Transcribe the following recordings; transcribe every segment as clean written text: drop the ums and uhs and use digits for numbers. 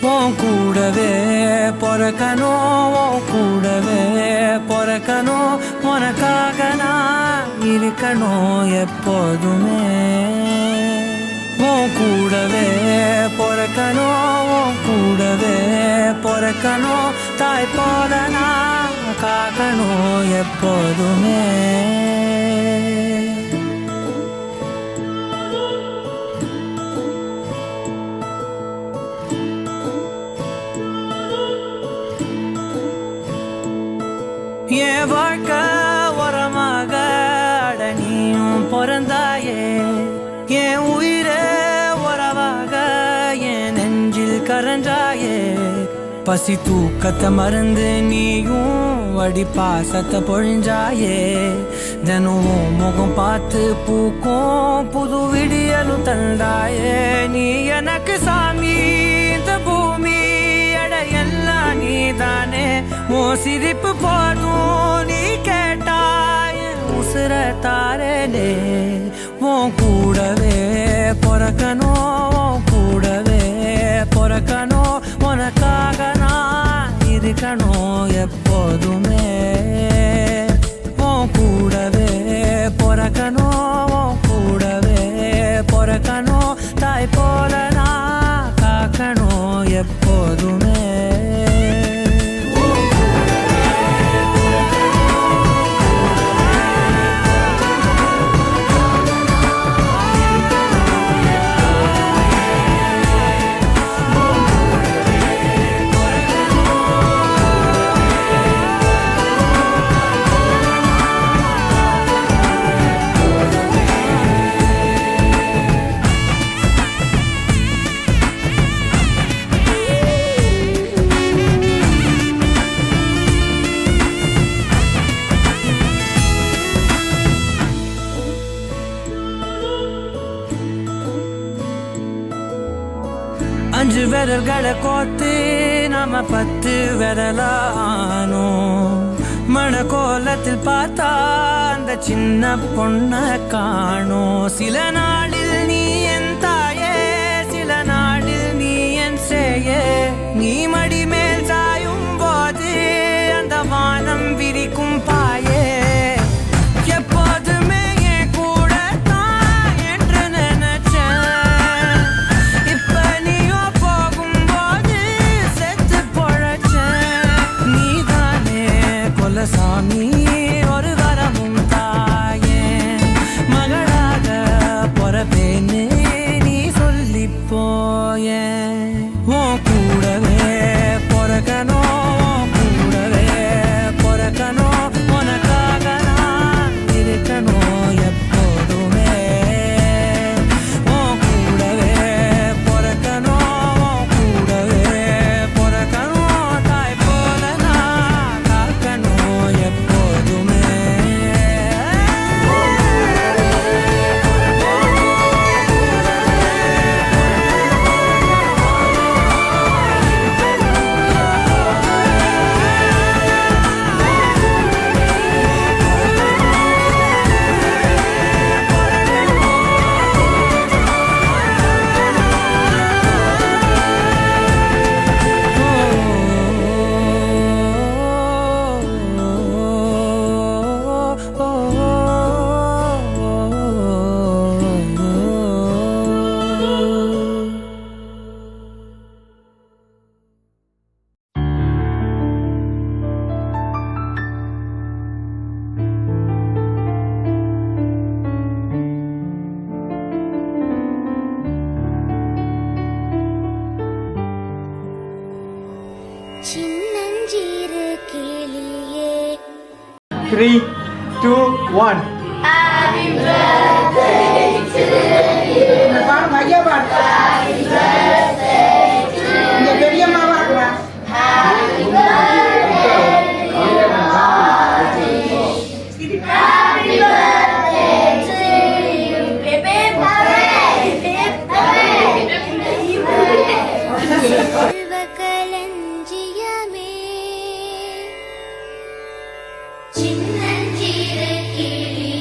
உன் கூடவே பொறக்கணும், உன் கூடவே பொறக்கணும், உனக்காக நான் இருக்கணும் எப்போதுமே. உன் கூடவே பொறக்கணும், உன் கூடவே பொறக்கணும், தாய் போல நான் காக்கணும் எப்போதுமே. என் வாழ்க்கை உரமாக அடனியும் பிறந்தாயே, என் உயிரே உறவாக என் நெஞ்சில் கரஞ்சாயே. பசி தூக்கத்தை மறந்து நீயும் வடி பாசத்தை பொழிஞ்சாயே. தினமும் முகம் பார்த்து பூக்கும் புது விடியலும் தந்தாயே. நீ எனக்கு சாமி, இந்த பூமி எல்லாம் நீதானே. உன் சிரிப்பு போதும் நீ கேட்டாய் உசுர தாரனே. உன் கூடவே பொறக்கணும், உன் கூடவே பொறக்கணும், உனக்காக நான் இருக்கணும் எப்போதுமே. உன் கூடவே பொறக்கணும், உன் கூடவே பொறக்கணும், தாய் போல நான் காக்கணும் எப்போதுமே. அஞ்சு விரல்களை கோத்து நாம 10 விரலானோம். மணக்கோலத்தில் பார்த்தா அந்த சின்ன பொண்ண காணோம். சில நாளில் நீ என் தாயே, சில நாளில் நீ என் சேயே. நீ மடி மேல் சாயும் போது அந்த வானம் விரிக்கும் பாயே. எப்போதுமே என் கூட தான் என்று நினைச்சேன். இப்ப நீயோ போகும்போது செத்து பொழைச்சேன். நீதானே கொலசாமி, ஒரு வரமும் தாயே. மகளாக பொறப்பேன்னு நீ சொல்லி போயே. உன் கூடவே பொறக்கணும், கூடவே பொறக்கணும், உனக்காக நான் இருக்கணும் எப்போதுமே. உன் கூடவே பொறக்கணும், கூடவே பொறக்கணும், தாய் போல நான் காக்கணும் எப்போதுமே. சின்னஞ்சிறு கிளியே. 3, 2, 1. Happy birthday to you. Happy birthday to you. Happy birthday dear Marty. Happy birthday to you. Hip hip hooray. Hip hooray. சின்னஞ்சிறு கிளி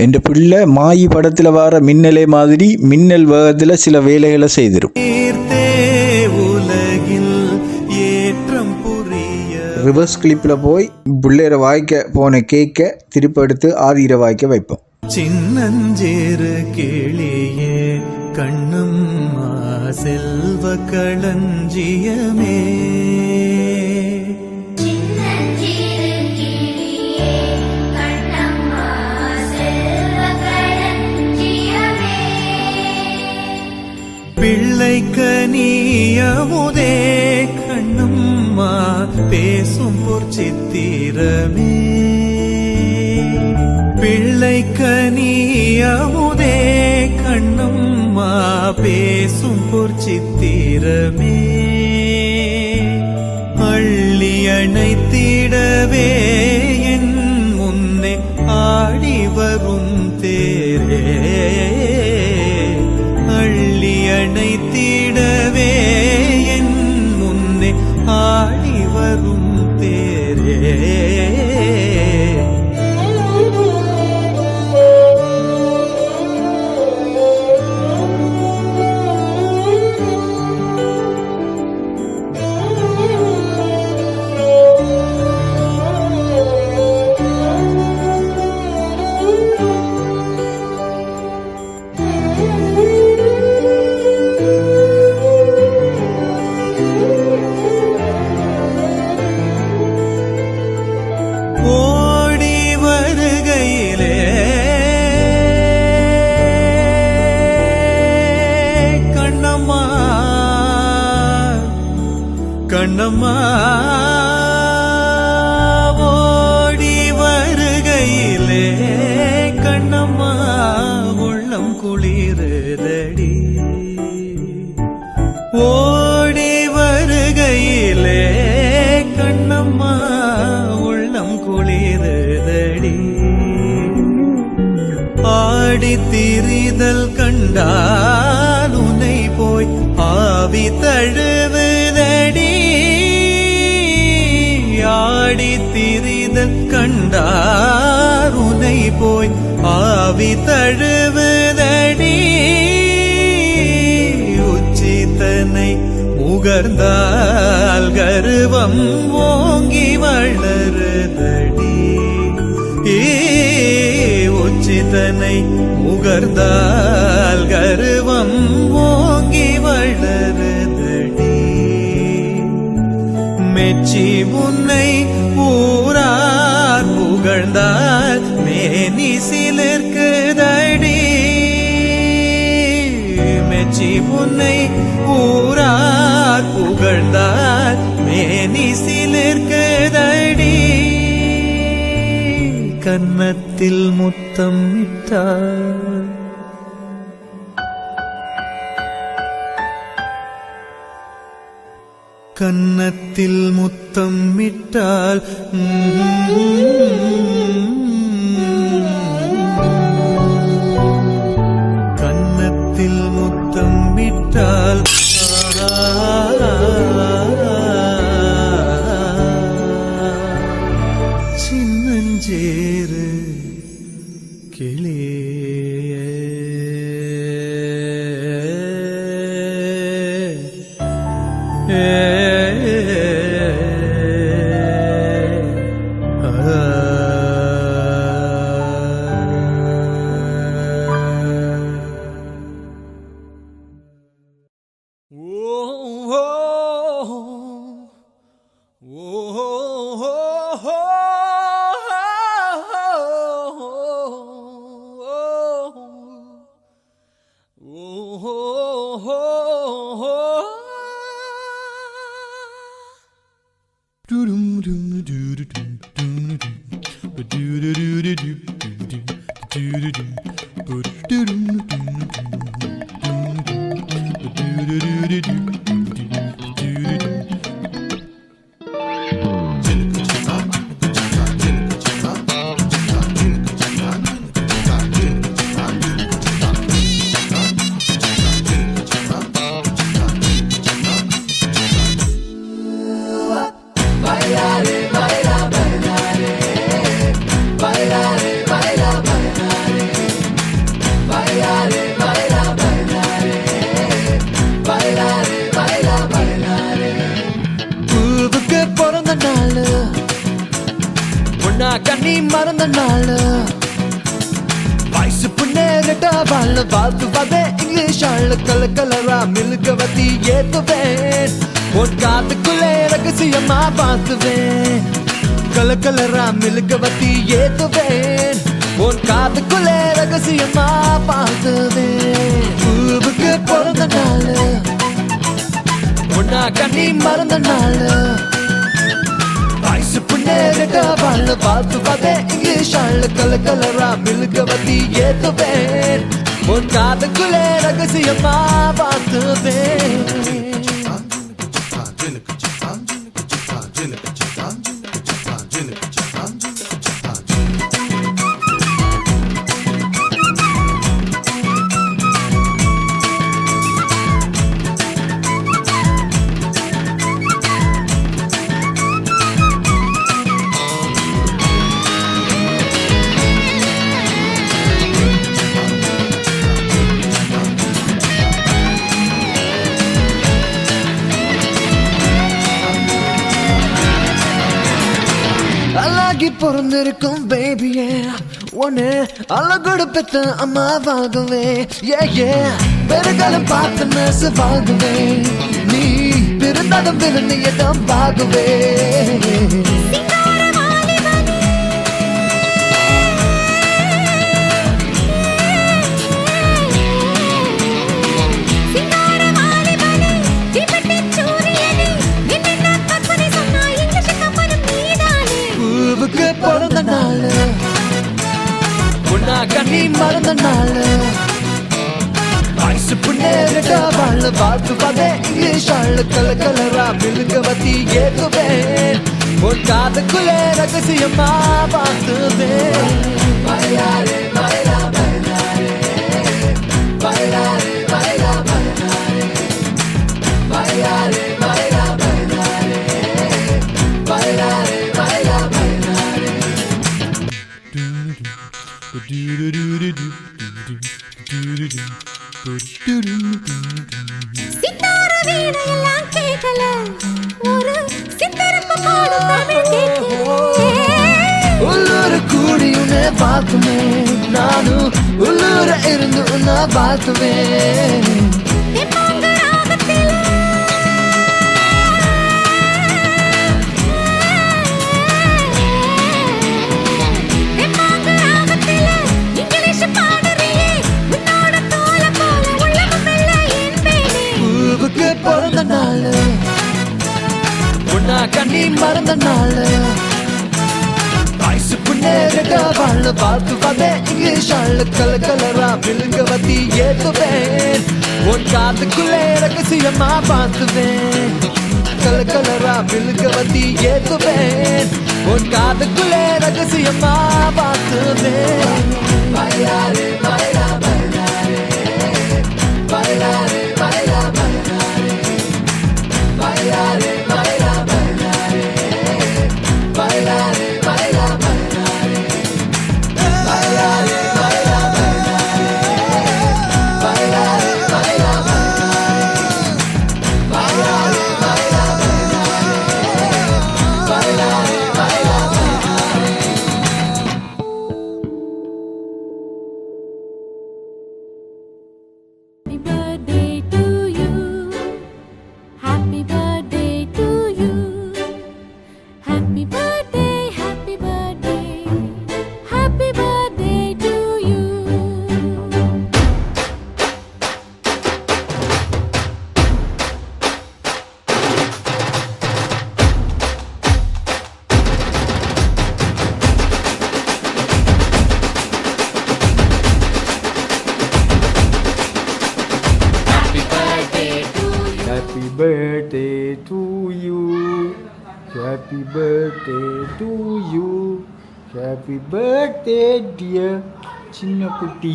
என் பிள்ளை மாயி படத்தில் வர மின்னலே மாதிரி மின்னல் வேகத்தில் சில வேலைகளை செய்திரும். ரிவர்ஸ் கிளிப்பில் போய் பிள்ளையரை வாய்க்க போன கேக்கை திருப்பி எடுத்து ஆதிரை வாய்க்க வைப்போம். சின்னஞ்சேறு கிளியே கண்ணம்மா செல்வ களஞ்சியமே பிள்ளை கனியமுதே கண்ணம்மா பேசும் பொற்சித்திரமே பிள்ளை கனியமுதே கண்ணம்மா பேசும் பொற்சித்திரமே அள்ளி அணைத்திடவே என் முன்னே ஆடி வரும் தேரே அள்ளி அணைத்திடவே என் முன்னே ஆடி வரும் தேரே கண்ணம்மா ஓடி வருகையிலே கண்ணம்மா உள்ளம் குளிருதடி ஓடி வருகையிலே கண்ணம்மா உள்ளம் குளிருதடி ஆடி திரிதல் கண்டால் உன்னை போய் ஆவி தழுவுதடி ஆடி திரிதல் கண்டார் உன்னை போய் ஆவி தழுவுதடி உச்சிதனை முகர்ந்தால் கர்வம் ஓங்கி வளருதடி உச்சிதனை முகர்ந்தால் கர்வம் ஓங்கி வளருதடி மெச்சி முன்னை ஊரார் புகழ்ந்தால் மேனி சிலிர்க்குதடி மெச்சி முன்னை ஊரார் புகழ்ந்தால் மேனி சிலிர்க்குதடி கன்னத்தில் முத்தம் இட்டார் கன்னத்தில் முத்தம் இட்டால் கன்னத்தில் முத்தம் இட்டால் சின்னஞ்சேறு கிளியே Bailare, bailare, baila, bailare. கண்ணி மறந்த நாள் வயசு புண்ணேறிட்ட வாழ வாழ்த்துவதே இங்கிலீஷ் ஆள் கலரா மில்கவதி ஏத்துவேன் உன் காத்துக்குள்ளே ரகசியமா பார்த்துவேன் கலரா மில்கவதி ஏத்துவேன் உன் காத்துக்குள்ளே ரகசியமா பார்த்துவேன் பூவுக்கு பிறந்த நாள் உன்னா கண்ணி மறந்த நாள் வயசு புண்ணேறிட்ட வாழ வாழ்த்துவதே இங்கிலீஷ் ஆள் கலரா மில்கவதி ஏத்துவேன் உன் காதுக்குள்ளே ரகசியமா பார்த்துவேன் அழகி பொறந்திருக்கும் பேபியே ஒன்னு அழகோடு பெத்த அம்மாவாகவே ஏ பெருகாலம் பார்த்து நெசவாகவே நீ பிறந்தாலும் பிறந்தியதான் பாகவே பிறந்த நாள் உன்னா கண்ணி மறந்த நாள் வயசு புண்ணேறிட்ட வாழ வாழ்த்துவதே இங்கிலீஷ் ஆள் கலரா மில்கவதி ஏத்துவேன் உன் காதுக்குள்ளே ரகசியமா பார்த்துவேன் பைலாரே பைலா பைலாரே பைலாரே பைலா பைலாரே பைலாரே பைலா பைலாரே பைலாரே பைலா சித்தார வீணையெல்லாம் கேட்கல ஒரு சித்தரப்பு பாடும் தமிழ் கேட்கல உள்ளூர் கூடி உன்னை பார்க்குமே நானும் உள்ளூர இருந்து உன்னை பார்த்துவேன் பிறந்த நாள் உன்னா கண்ணி மறந்த நாள் வயசு புண்ணேறிட்ட வாழ வாழ்த்துவதே இங்கிலீஷ் ஆள் கலரா மில்கவதி ஏத்துவேன் உன் காதுக்குள்ளே ரகசியமா பார்த்துவேன் கலரா மில்கவதி ஏத்துவேன் உன் காதுக்குள்ளே ரகசியமா பார்த்துவேன் பைலாரே பைலா பைலாரே பைலாரே பைலா பைலாரே பைலாரே பைலா பைலாரே பைலாரே பைலா பைலாரே பைலாரே பைலா பைலாரே பைலாரே பைலா பைலாரே பைலா பைலாரே பைலா Happy birthday to you. Happy birthday, happy birthday. Happy birthday to you. Happy birthday to you. Happy birthday to you. Happy birthday dear சின்ன குட்டி.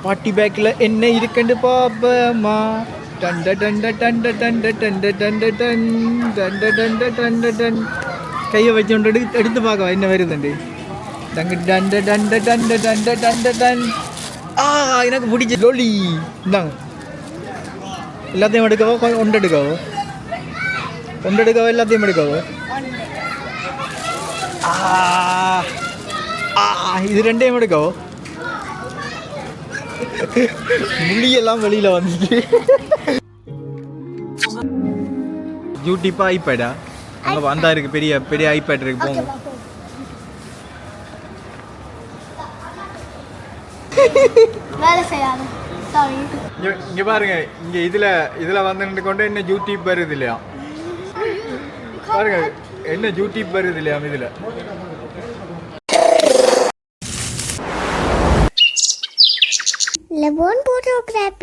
பாட்டி பேக்கில் என்ன இருக்குன்னு பாப்பமா. டண்ட டண்ட டண்ட டண்ட டண்ட டண்ட டன் டண்ட டண்ட டண்ட டன். கையை வச்சோண்டு எடுத்து பார்க்க என்ன வருதுண்டு. டங்க டண்ட டண்ட டண்ட டண்ட டண்ட டன். எனக்கு பிடிச்ச லோலி இந்தாங்க. எல்லாத்தையும் எடுக்கவோ ஒன்று எடுக்கவோ எல்லாத்தையும் எடுக்கவோ இது ரெண்டையும் எடுக்கோ. முள்ளியெல்லாம் வெளியில வந்துச்சு. யூடியூப்பா ஐபேடா? அங்க வந்தா இருக்கு, பெரிய பெரிய ஐபேட் இருக்கு, போங்க. வேலை செய்யாது. சாரி. இங்க பாருங்க, இங்க இதுல வந்து கொண்டு என்ன யூடியூப் வருது இல்லையா பாருங்க, என்ன யூடியூப் வருது இல்லையா இதுல. Le bon photographe